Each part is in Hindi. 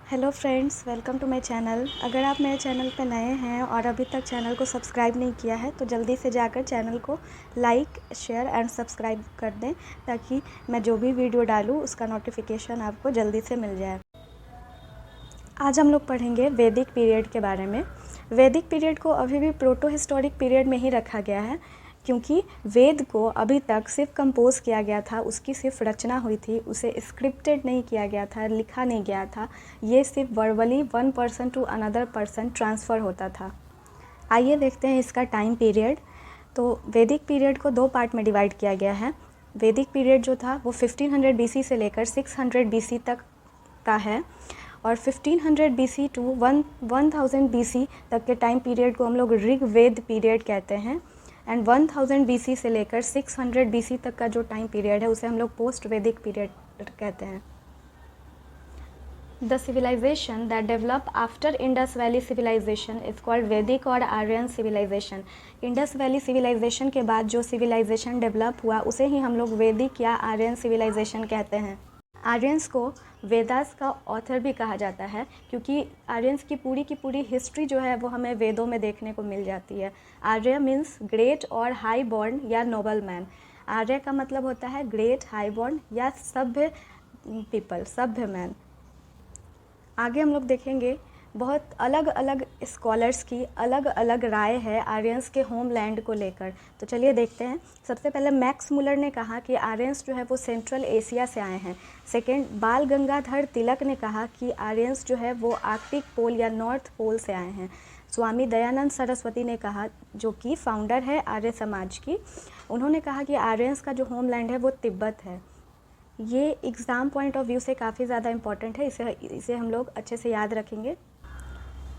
Hello friends, welcome to my channel. अगर आप मेरे चैनल पर नए हैं और अभी तक चैनल को सब्सक्राइब नहीं किया है तो जल्दी से जाकर चैनल को लाइक, शेयर एंड सब्सक्राइब कर दें ताकि मैं जो भी वीडियो डालूँ उसका नोटिफिकेशन आपको जल्दी से मिल जाए। आज हम लोग पढ़ेंगे वैदिक पीरियड के बारे में। वैदिक पीरियड को अभी भी प्रोटो हिस्टोरिक पीरियड में ही रखा गया है क्योंकि वेद को अभी तक सिर्फ कंपोज किया गया था, उसकी सिर्फ रचना हुई थी, उसे स्क्रिप्टेड नहीं किया गया था, लिखा नहीं गया था। ये सिर्फ verbally one person to another person transfer होता था। आइए देखते हैं इसका टाइम पीरियड। तो वैदिक पीरियड को दो पार्ट में डिवाइड किया गया है। वैदिक पीरियड जो था वो 1500 BC से लेकर 600 BC तक का है और 1500 BC टू 1000 BC तक के टाइम पीरियड को हम लोग ऋग्वेद पीरियड कहते हैं एंड 1000 BC से लेकर 600 BC तक का जो टाइम पीरियड है उसे हम लोग पोस्ट वैदिक पीरियड कहते हैं। The civilization that develop after Indus valley civilization is called Vedic और Aryan civilization. Indus valley civilization के बाद जो सिविलाइजेशन डेवलप हुआ उसे ही हम लोग वैदिक या आर्यन सिविलाइजेशन कहते हैं। आर्यंस को वेदास का ऑथर भी कहा जाता है क्योंकि आर्यंस की पूरी हिस्ट्री जो है वो हमें वेदों में देखने को मिल जाती है। आर्य मीन्स ग्रेट और हाई बॉर्न या नोबल मैन। आर्य का मतलब होता है ग्रेट, हाई बॉर्न या सभ्य पीपल, सभ्य मैन। आगे हम लोग देखेंगे बहुत अलग अलग स्कॉलर्स की अलग अलग राय है आर्यंस के होमलैंड को लेकर। तो चलिए देखते हैं। सबसे पहले मैक्स मुलर ने कहा कि आर्यंस जो है वो सेंट्रल एशिया से आए हैं। सेकेंड, बाल गंगाधर तिलक ने कहा कि आर्यंस जो है वो आर्कटिक पोल या नॉर्थ पोल से आए हैं। स्वामी दयानंद सरस्वती ने कहा, जो कि फाउंडर है आर्य समाज की, उन्होंने कहा कि आर्यंस का जो होमलैंड है वो तिब्बत है। ये एग्ज़ाम पॉइंट ऑफ व्यू से काफ़ी ज़्यादा इम्पॉर्टेंट है, इसे हम लोग अच्छे से याद रखेंगे।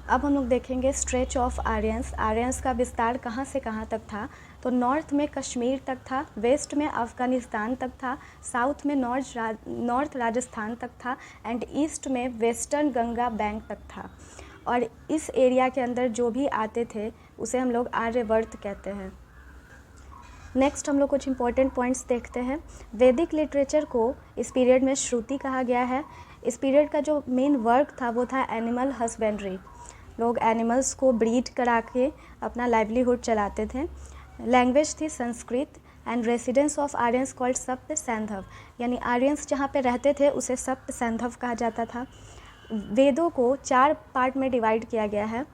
अब हम लोग देखेंगे स्ट्रेच ऑफ आर्यंस। आर्यंस का विस्तार कहाँ से कहाँ तक था। तो नॉर्थ में कश्मीर तक था, वेस्ट में अफ़गानिस्तान तक था, साउथ में नॉर्थ राजस्थान तक था एंड ईस्ट में वेस्टर्न गंगा बैंक तक था। और इस एरिया के अंदर जो भी आते थे उसे हम लोग आर्यवर्त कहते हैं। नेक्स्ट हम लोग कुछ इंपॉर्टेंट पॉइंट्स देखते हैं। वैदिक लिटरेचर को इस पीरियड में श्रुति कहा गया है। इस पीरियड का जो मेन वर्क था वो था एनिमल हस्बेंड्री। लोग एनिमल्स को ब्रीड करा के अपना लाइवलीहुड चलाते थे। लैंग्वेज थी Sanskrit and residence of Aryans called सप्त सैंधव, यानी आर्यंस जहाँ पे रहते थे उसे सप्त सैंधव कहा जाता था। वेदों को 4 पार्ट में डिवाइड किया गया है: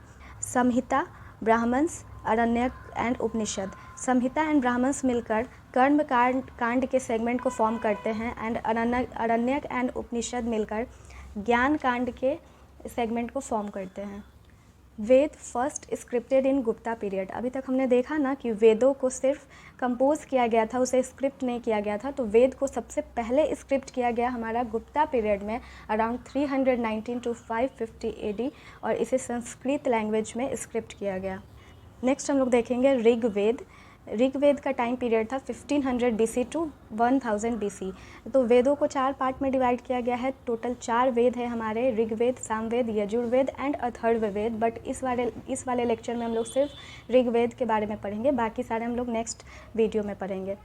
संहिता, ब्राह्मण्स, अरण्यक एंड उपनिषद। संहिता एंड ब्राह्मण्स मिलकर कर्म कांड के सेगमेंट को फॉर्म करते हैं एंड अरण्यक एंड उपनिषद मिलकर ज्ञान कांड के सेगमेंट को फॉर्म करते हैं। वेद फर्स्ट स्क्रिप्टेड इन गुप्ता पीरियड। अभी तक हमने देखा ना कि वेदों को सिर्फ कंपोज किया गया था, उसे स्क्रिप्ट नहीं किया गया था। तो वेद को सबसे पहले स्क्रिप्ट किया गया हमारा गुप्ता पीरियड में अराउंड 319 टू 550 AD और इसे संस्कृत लैंग्वेज में स्क्रिप्ट किया गया। नेक्स्ट हम लोग देखेंगे ऋग्वेद। ऋग्वेद का टाइम पीरियड था 1500 BC टू 1000 BC। तो वेदों को 4 पार्ट में डिवाइड किया गया है। टोटल 4 वेद है हमारे: ऋग्वेद, सामवेद, यजुर्वेद एंड अथर्ववेद। बट इस वाले लेक्चर में हम लोग सिर्फ ऋग्वेद के बारे में पढ़ेंगे, बाकी सारे हम लोग नेक्स्ट वीडियो में पढ़ेंगे।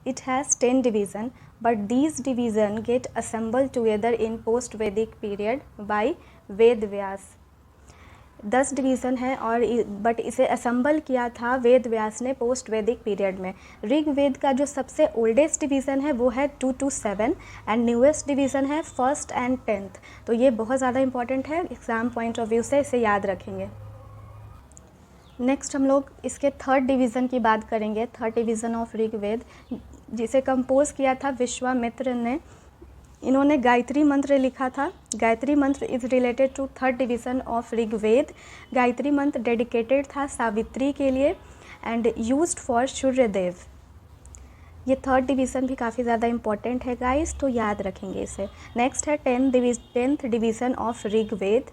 It has 10 division, but these division get assembled together in post-Vedic period by Ved Vyas. 10 division है और बट इसे असम्बल किया था वेद व्यास ने पोस्ट वैदिक पीरियड में। ऋग्वेद का जो सबसे ओल्डेस्ट डिवीज़न है वो है 2 to 7 एंड न्यूएस्ट डिवीज़न है 1st and 10th। तो ये बहुत ज़्यादा इंपॉर्टेंट है, एग्ज़ाम पॉइंट ऑफ व्यू से इसे याद रखेंगे। नेक्स्ट हम लोग इसके 3rd डिवीज़न की बात करेंगे। 3rd डिवीज़न ऑफ ऋग्वेद, जिसे कंपोज किया था विश्वामित्र ने। इन्होंने गायत्री मंत्र लिखा था। Gayatri mantra is related to 3rd division of Rigveda. Gayatri mantra dedicated था सावित्री के लिए एंड यूज्ड फॉर सूर्यदेव। ये 3rd डिवीज़न भी काफ़ी ज़्यादा इंपॉर्टेंट है गाइस, तो याद रखेंगे इसे। नेक्स्ट है 10th डिवीज़न ऑफ ऋग्वेद,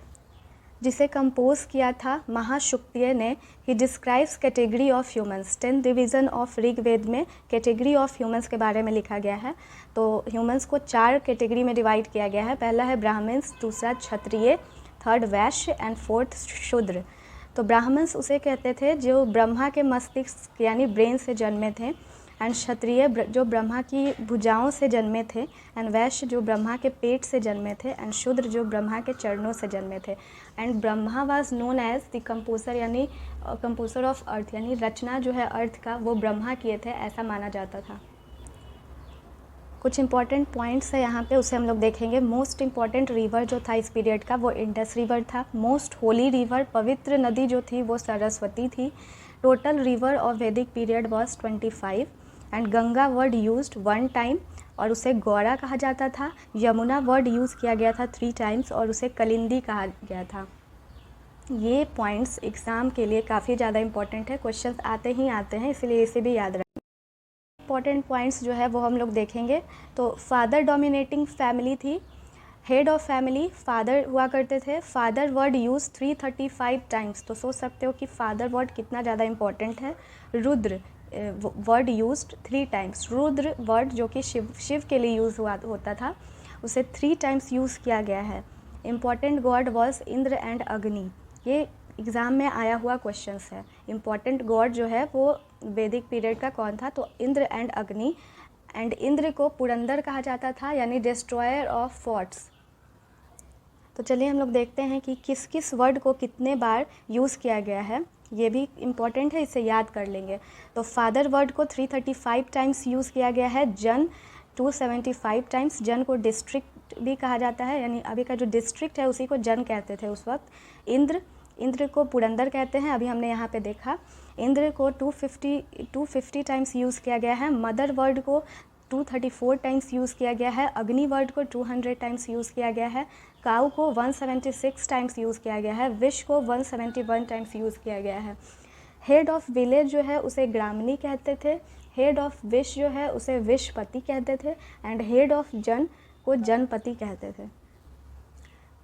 जिसे कंपोज किया था महाशुक्तिय ने। He describes category of humans. 10th division of Rigveda में कैटेगरी ऑफ ह्यूमंस के बारे में लिखा गया है। तो ह्यूमंस को 4 कैटेगरी में डिवाइड किया गया है। पहला है ब्राह्मण्स, दूसरा क्षत्रिय, 3rd वैश्य एंड 4th शूद्र। तो ब्राह्मण्स उसे कहते थे जो ब्रह्मा के मस्तिष्क यानी ब्रेन से जन्मे थे एंड क्षत्रिय जो ब्रह्मा की भुजाओं से जन्मे थे, एंड वैश्य जो ब्रह्मा के पेट से जन्मे थे, एंड शूद्र जो ब्रह्मा के चरणों से जन्मे थे। And Brahma was known as the composer, यानी कंपोजर ऑफ अर्थ, यानी रचना जो है अर्थ का वो ब्रह्मा किए थे, ऐसा माना जाता था। कुछ इंपॉर्टेंट पॉइंट्स है यहाँ पे, उसे हम लोग देखेंगे। मोस्ट इंपॉर्टेंट रिवर जो था इस पीरियड का वो इंडस रिवर था। मोस्ट होली रिवर, पवित्र नदी जो थी वो सरस्वती थी। टोटल रिवर ऑफ वैदिक period was 25 and Ganga word used 1 time और उसे गौरा कहा जाता था। यमुना वर्ड यूज़ किया गया था 3 टाइम्स और उसे कलिंदी कहा गया था। ये पॉइंट्स एग्ज़ाम के लिए काफ़ी ज़्यादा इंपॉर्टेंट है, क्वेश्चंस आते ही आते हैं, इसलिए इसे भी याद रखें। इंपॉर्टेंट पॉइंट्स जो है वो हम लोग देखेंगे। तो फादर डोमिनेटिंग फैमिली थी, हेड ऑफ फैमिली फादर हुआ करते थे। फादर वर्ड यूज 335 टाइम्स, तो सोच सकते हो कि फादर वर्ड कितना ज़्यादा इंपॉर्टेंट है। Rudra word used 3 times, Rudra word जो कि शिव के लिए यूज़ होता था, उसे 3 टाइम्स यूज़ किया गया है। Important God was Indra and अग्नि, ये एग्ज़ाम में आया हुआ क्वेश्चंस है। इम्पॉर्टेंट गॉड जो है वो वैदिक पीरियड का कौन था, तो इंद्र एंड अग्नि। एंड इंद्र को पुरंदर कहा जाता था, यानी डिस्ट्रॉयर ऑफ फोर्ट्स। तो चलिए हम लोग देखते हैं कि किस किस वर्ड को कितने बार यूज़ किया गया है, ये भी इम्पॉर्टेंट है, इसे याद कर लेंगे। तो फादर वर्ड को 335 टाइम्स यूज़ किया गया है। जन 275 टाइम्स, जन को डिस्ट्रिक्ट भी कहा जाता है, यानी अभी का जो डिस्ट्रिक्ट है उसी को जन कहते थे उस वक्त। इंद्र को पुरंदर कहते हैं, अभी हमने यहाँ पे देखा। इंद्र को 250 टाइम्स यूज़ किया गया है। मदर वर्ड को 234 टाइम्स यूज़ किया गया है। अग्नि वर्ड को 200 टाइम्स यूज़ किया गया है। काऊ को 176 टाइम्स यूज़ किया गया है। विश को 171 टाइम्स यूज़ किया गया है। हेड ऑफ विलेज जो है उसे ग्रामनी कहते थे। हेड ऑफ विश जो है उसे विशपति कहते थे। एंड हेड ऑफ जन को जनपति कहते थे।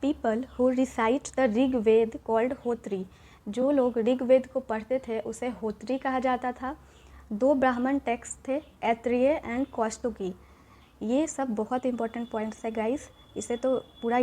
People who recite the Rigveda called Hotri, जो लोग ऋग्वेद को पढ़ते थे उसे होत्री कहा जाता था। 2 ब्राह्मण टेक्स्ट थे, ऐत्रेय एंड कौस्तुकी। ये सब बहुत इंपॉर्टेंट पॉइंट्स है गाइस, इसे तो पूरा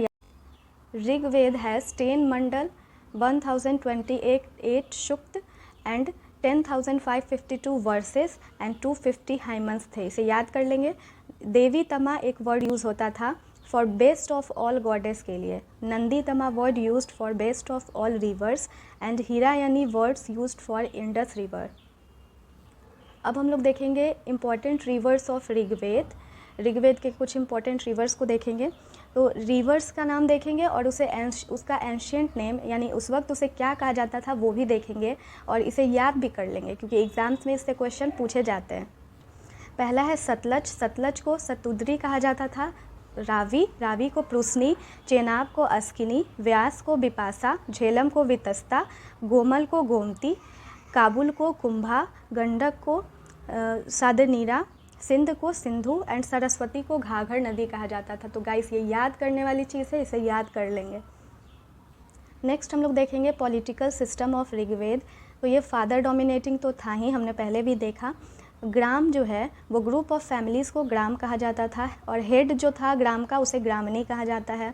ऋग्वेद हैज़ 10 मंडल, 1028 सूक्त एंड 10,552 वर्सेस एंड 250 हाइमन्स थे, इसे याद कर लेंगे। देवी तमा एक वर्ड यूज़ होता था for best of all goddess के लिए। Naditama word used for best of all rivers and Hiranyini words used for Indus river. अब हम लोग देखेंगे important rivers of Rigveda. Rigveda के कुछ इंपॉर्टेंट रिवर्स को देखेंगे। तो रिवर्स का नाम देखेंगे और उसका एंशिएंट नेम, यानी उस वक्त उसे क्या कहा जाता था वो भी देखेंगे और इसे याद भी कर लेंगे, क्योंकि एग्ज़ाम्स में इससे क्वेश्चन पूछे जाते हैं। पहला है सतलज, सतलज को सतुद्री कहा जाता था। रावी को प्रुसनी, चेनाब को अस्किनी, व्यास को बिपासा, झेलम को वितस्ता, गोमल को गोमती, काबुल को कुंभा, गंडक को सादनीरा, सिंध को सिंधु एंड सरस्वती को घाघर नदी कहा जाता था। तो गाइस ये याद करने वाली चीज़ है, इसे याद कर लेंगे। नेक्स्ट हम लोग देखेंगे पॉलिटिकल सिस्टम ऑफ ऋग्वेद। तो ये फादर डोमिनेटिंग तो था ही, हमने पहले भी देखा। ग्राम जो है वो ग्रुप ऑफ फैमिलीज़ को ग्राम कहा जाता था और हेड जो था ग्राम का उसे ग्रामनी कहा जाता है।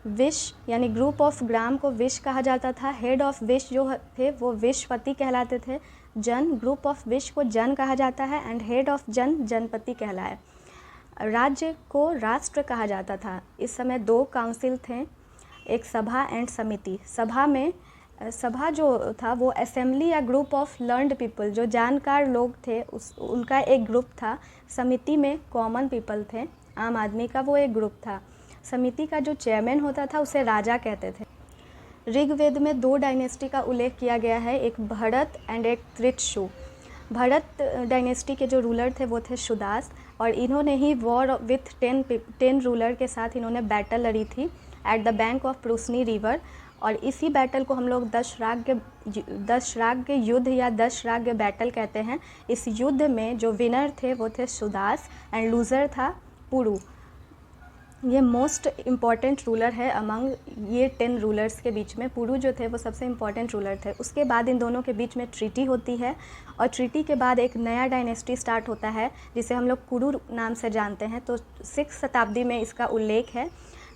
विश यानी ग्रुप ऑफ ग्राम को विश कहा जाता था। हेड ऑफ विश जो थे वो विशपति कहलाते थे। जन ग्रुप ऑफ विश को जन कहा जाता है एंड हेड ऑफ जन जनपति कहलाए। राज्य को राष्ट्र कहा जाता था। इस समय 2 काउंसिल थे, एक सभा एंड समिति। सभा जो था वो असेंबली या ग्रुप ऑफ लर्नड पीपल, जो जानकार लोग थे उनका एक ग्रुप था। समिति में कॉमन पीपल थे, आम आदमी का वो एक ग्रुप था। समिति का जो चेयरमैन होता था उसे राजा कहते थे। ऋग्वेद में 2 डायनेस्टी का उल्लेख किया गया है, एक भरत एंड एक त्रितशु। भरत डायनेस्टी के जो रूलर थे वो थे सुदास और इन्होंने ही वॉर विथ 10 रूलर के साथ इन्होंने बैटल लड़ी थी at the bank of Parushni river. और इसी बैटल को हम लोग दशराग्य युद्ध या दशराग्य बैटल कहते हैं। इस युद्ध में जो विनर थे वो थे सुदास एंड लूज़र था पुरु। ये मोस्ट इम्पॉर्टेंट रूलर है अमंग ये 10 रूलर्स के बीच में। पुरु जो थे वो सबसे इम्पॉर्टेंट रूलर थे। उसके बाद इन दोनों के बीच में ट्रीटी होती है और ट्रीटी के बाद एक नया डायनेस्टी स्टार्ट होता है जिसे हम लोग कुरु नाम से जानते हैं। तो 6वीं शताब्दी में इसका उल्लेख है।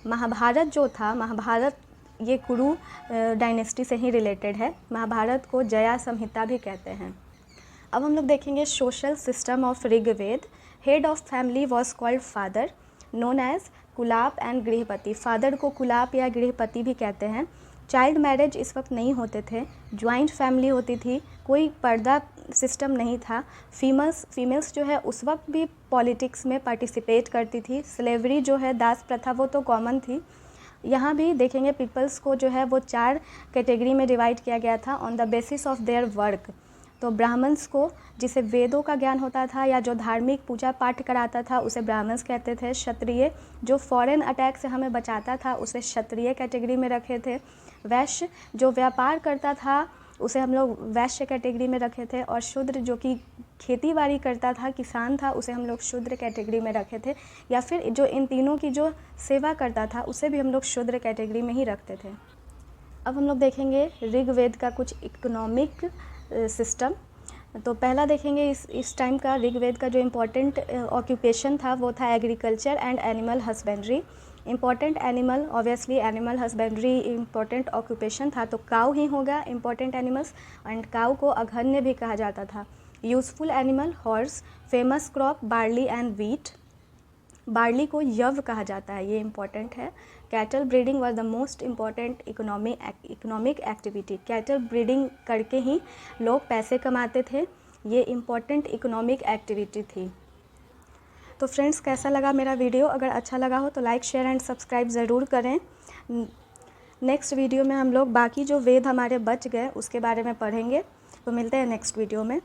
महाभारत जो था, महाभारत ये कुरु डायनेस्टी से ही रिलेटेड है। महाभारत को जया संहिता भी कहते हैं। अब हम लोग देखेंगे social system of Rigveda. Head of family was called father, known as Kulapa and Grihapati. Father को कुलाप या गृहपति भी कहते हैं। चाइल्ड मैरिज इस वक्त नहीं होते थे, ज्वाइंट फैमिली होती थी, कोई पर्दा सिस्टम नहीं था। फीमेल्स जो है उस वक्त भी पॉलिटिक्स में पार्टिसिपेट करती थी। स्लेवरी जो है, दास प्रथा, वो तो कॉमन थी। यहाँ भी देखेंगे पीपल्स को जो है वो 4 कैटेगरी में डिवाइड किया गया था on the basis of their work. तो ब्राह्मण्स को, जिसे वेदों का ज्ञान होता था या जो धार्मिक पूजा पाठ कराता था, उसे ब्राह्मण्स कहते थे। क्षत्रिय, जो फॉरेन अटैक से हमें बचाता था, उसे क्षत्रिय कैटेगरी में रखे थे। वैश्य, जो व्यापार करता था, उसे हम लोग वैश्य कैटेगरी में रखे थे। और शूद्र, जो कि खेती बाड़ी करता था, किसान था, उसे हम लोग शूद्र कैटेगरी में रखे थे। या फिर जो इन तीनों की जो सेवा करता था, उसे भी हम लोग शूद्र कैटेगरी में ही रखते थे। अब हम लोग देखेंगे ऋग्वेद का कुछ इकोनॉमिक सिस्टम। तो पहला देखेंगे इस टाइम का ऋग्वेद का जो इम्पोर्टेंट ऑक्यूपेशन था वो था agriculture and animal husbandry. Important animal, obviously animal husbandry important occupation था, तो काऊ ही होगा इम्पॉर्टेंट एनिमल्स। एंड काऊ को अघन्य भी कहा जाता था। Useful animal horse. Famous crop barley and wheat. Barley को यव कहा जाता है, ये इम्पॉर्टेंट है। Cattle breeding was the most important economic activity. Cattle breeding करके ही लोग पैसे कमाते थे, ये इम्पॉर्टेंट इकोनॉमिक एक्टिविटी थी। तो फ्रेंड्स, कैसा लगा मेरा वीडियो? अगर अच्छा लगा हो तो लाइक, शेयर एंड सब्सक्राइब ज़रूर करें। नेक्स्ट वीडियो में हम लोग बाकी जो वेद हमारे बच गए उसके बारे में पढ़ेंगे। तो मिलते हैं नेक्स्ट वीडियो में।